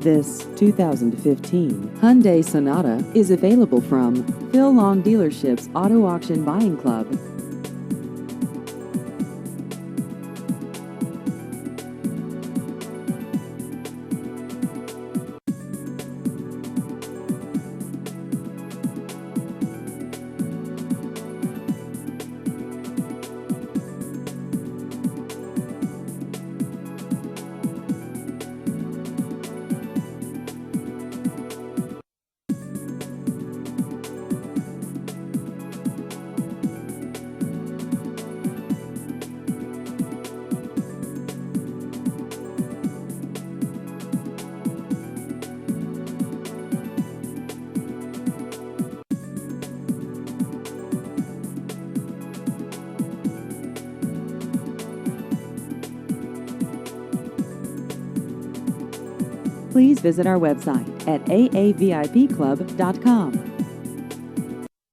This 2015 Hyundai Sonata is available from Phil Long Dealership's Auto Auction Buying Club. Please visit our website at aavipclub.com.